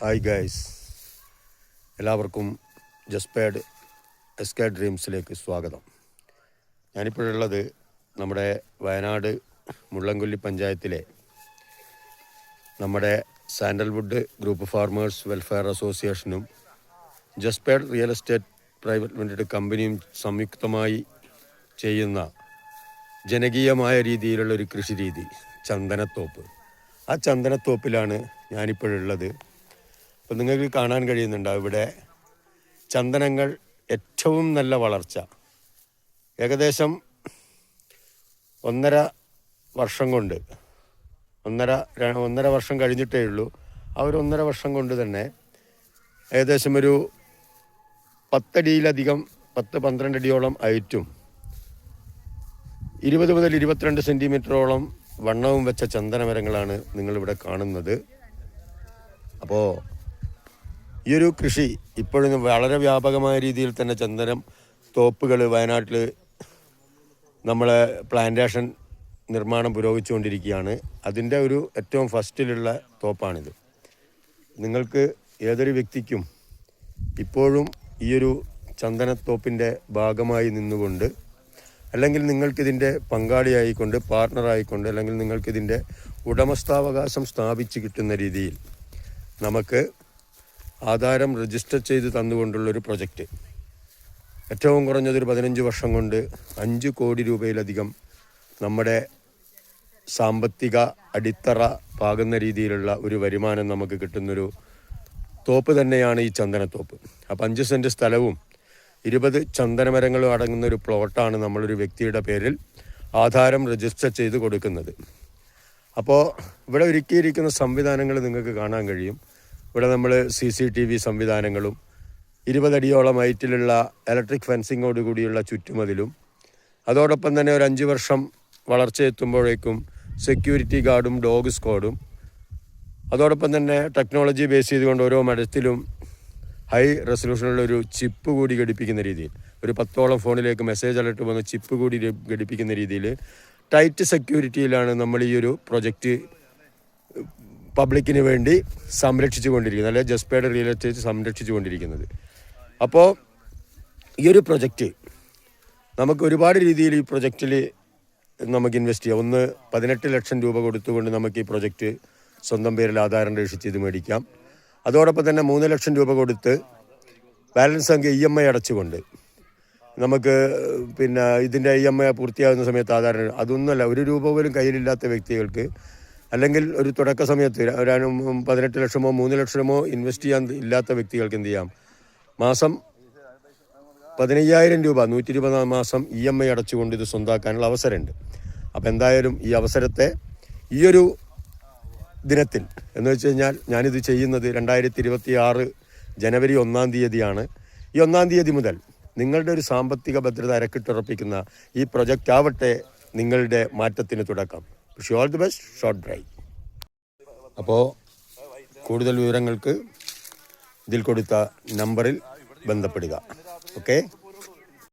Hi guys, എല്ലാവർക്കും ജസ്പേഡ് SK ഡ്രീംസിലേക്ക് സ്വാഗതം. ഞാനിപ്പോഴുള്ളത് നമ്മുടെ വയനാട് മുള്ളൻകൊല്ലി പഞ്ചായത്തിലെ നമ്മുടെ സാൻഡൽവുഡ് ഗ്രൂപ്പ് ഫാർമേഴ്സ് വെൽഫെയർ അസോസിയേഷനും ജസ്പേഡ് റിയൽ എസ്റ്റേറ്റ് പ്രൈവറ്റ് ലിമിറ്റഡ് കമ്പനിയും സംയുക്തമായി ചെയ്യുന്ന ജനകീയമായ രീതിയിലുള്ളൊരു കൃഷി രീതി ചന്ദനത്തോപ്പ്. ആ ചന്ദനത്തോപ്പിലാണ് ഞാനിപ്പോഴുള്ളത്. അപ്പോൾ നിങ്ങൾക്ക് കാണാൻ കഴിയുന്നുണ്ടാവും ഇവിടെ ചന്ദനങ്ങൾ ഏറ്റവും നല്ല വളർച്ച. ഏകദേശം 1.5 വർഷം കൊണ്ട്, ഒന്നര വർഷം കഴിഞ്ഞിട്ടേ ഉള്ളൂ. ആ ഒരു 1.5 വർഷം കൊണ്ട് തന്നെ ഏകദേശം ഒരു 10 അടിയിലധികം, 10-12 അടിയോളം ഹൈറ്റും 20 മുതൽ 22 സെൻറ്റിമീറ്ററോളം വണ്ണവും വെച്ച ചന്ദനമരങ്ങളാണ് നിങ്ങളിവിടെ കാണുന്നത്. അപ്പോൾ ഈ ഒരു കൃഷി ഇപ്പോഴും വളരെ വ്യാപകമായ രീതിയിൽ തന്നെ ചന്ദനം തോപ്പുകൾ വയനാട്ടിൽ നമ്മളെ പ്ലാന്റേഷൻ നിർമ്മാണം പുരോഗമിച്ചുകൊണ്ടിരിക്കുകയാണ്. അതിൻ്റെ ഒരു ഏറ്റവും ഫസ്റ്റിലുള്ള തോപ്പാണിത്. നിങ്ങൾക്ക് ഏതൊരു വ്യക്തിക്കും ഇപ്പോഴും ഈ ഒരു ചന്ദനത്തോപ്പിൻ്റെ ഭാഗമായി നിന്നുകൊണ്ട്, അല്ലെങ്കിൽ നിങ്ങൾക്കിതിൻ്റെ പങ്കാളിയായിക്കൊണ്ട്, പാർട്ണറായിക്കൊണ്ട്, അല്ലെങ്കിൽ നിങ്ങൾക്കിതിൻ്റെ ഉടമസ്ഥാവകാശം സ്ഥാപിച്ച് കിട്ടുന്ന രീതിയിൽ നമുക്ക് ആധാരം രജിസ്റ്റർ ചെയ്ത് തന്നുകൊണ്ടുള്ളൊരു പ്രൊജക്റ്റ്, ഏറ്റവും കുറഞ്ഞതൊരു 15 വർഷം കൊണ്ട് 5 കോടി രൂപയിലധികം നമ്മുടെ സാമ്പത്തിക അടിത്തറ പാകുന്ന രീതിയിലുള്ള ഒരു വരുമാനം നമുക്ക് കിട്ടുന്നൊരു തോപ്പ് തന്നെയാണ് ഈ ചന്ദനത്തോപ്പ്. അപ്പോൾ 5 സെൻറ്റ് സ്ഥലവും 20 ചന്ദനമരങ്ങളും അടങ്ങുന്ന ഒരു പ്ലോട്ടാണ് നമ്മളൊരു വ്യക്തിയുടെ പേരിൽ ആധാരം രജിസ്റ്റർ ചെയ്ത് കൊടുക്കുന്നത്. അപ്പോൾ ഇവിടെ ഒരുക്കിയിരിക്കുന്ന സംവിധാനങ്ങൾ നിങ്ങൾക്ക് കാണാൻ കഴിയും. ഇവിടെ നമ്മൾ CCTV സംവിധാനങ്ങളും 20 അടിയോളം ഹൈറ്റിലുള്ള ഇലക്ട്രിക് ഫെൻസിങ്ങോട് കൂടിയുള്ള ചുറ്റുമതിലും, അതോടൊപ്പം തന്നെ ഒരു 5 വർഷം വളർച്ചയെത്തുമ്പോഴേക്കും സെക്യൂരിറ്റി ഗാർഡും ഡോഗ് സ്ക്വാഡും, അതോടൊപ്പം തന്നെ ടെക്നോളജി ബേസ് ചെയ്തുകൊണ്ട് ഓരോ മരത്തിലും ഹൈ റെസൊല്യൂഷനുള്ള ഒരു ചിപ്പ് കൂടി ഘടിപ്പിക്കുന്ന രീതിയിൽ, ഒരു 10ഓളം ഫോണിലേക്ക് മെസ്സേജ് അലർട്ട് വന്ന് ചിപ്പ് കൂടി ഘടിപ്പിക്കുന്ന രീതിയിൽ ടൈറ്റ് സെക്യൂരിറ്റിയിലാണ് നമ്മൾ ഈ ഒരു പ്രൊജക്റ്റ് പബ്ലിക്കിന് വേണ്ടി സംരക്ഷിച്ചു കൊണ്ടിരിക്കുന്നത്, അല്ലെങ്കിൽ ജസ്പേഡ് റിയൽ എസ്റ്റേറ്റ് സംരക്ഷിച്ചു കൊണ്ടിരിക്കുന്നത്. അപ്പോൾ ഈ ഒരു പ്രൊജക്റ്റ് നമുക്ക് ഒരുപാട് രീതിയിൽ ഈ പ്രൊജക്റ്റിൽ നമുക്ക് ഇൻവെസ്റ്റ് ചെയ്യാം. ഒന്ന് 18 ലക്ഷം രൂപ കൊടുത്തുകൊണ്ട് നമുക്ക് ഈ പ്രൊജക്റ്റ് സ്വന്തം പേരിൽ ആധാരം രജിസ്റ്റർ ചെയ്ത് മേടിക്കാം. അതോടൊപ്പം തന്നെ 3 ലക്ഷം രൂപ കൊടുത്ത് ബാലൻസ് സംഖ്യ EMI അടച്ചുകൊണ്ട് നമുക്ക് ഇതിൻ്റെ EMI പൂർത്തിയാകുന്ന സമയത്ത് ആധാരം, അതൊന്നുമല്ല, 1 രൂപ പോലും കയ്യിലില്ലാത്ത വ്യക്തികൾക്ക്, അല്ലെങ്കിൽ ഒരു തുടക്ക സമയത്ത് 18 ലക്ഷമോ 3 ലക്ഷമോ ഇൻവെസ്റ്റ് ചെയ്യാൻ ഇല്ലാത്ത വ്യക്തികൾക്ക് എന്ത് ചെയ്യാം, മാസം 15,000 രൂപ 120 മാസം EMI അടച്ചുകൊണ്ട് ഇത് സ്വന്തമാക്കാനുള്ള അവസരമുണ്ട്. അപ്പോൾ എന്തായാലും ഈ അവസരത്തെ ഈ ഒരു ദിനത്തിൽ എന്ന് വെച്ച് കഴിഞ്ഞാൽ ഞാനിത് ചെയ്യുന്നത് 2026 ജനുവരി 1-ാം തീയതിയാണ്. ഈ 1-ാം തീയതി മുതൽ നിങ്ങളുടെ ഒരു സാമ്പത്തിക ഭദ്രത അരക്കിട്ടുറപ്പിക്കുന്ന ഈ പ്രൊജക്റ്റ് ആവട്ടെ നിങ്ങളുടെ മാറ്റത്തിന് തുടക്കം. Wish you all the best. Short drive. അപ്പോൾ കൂടുതൽ വിവരങ്ങൾക്ക് ഇതിൽ കൊടുത്ത നമ്പറിൽ ബന്ധപ്പെടുക. ഓക്കെ.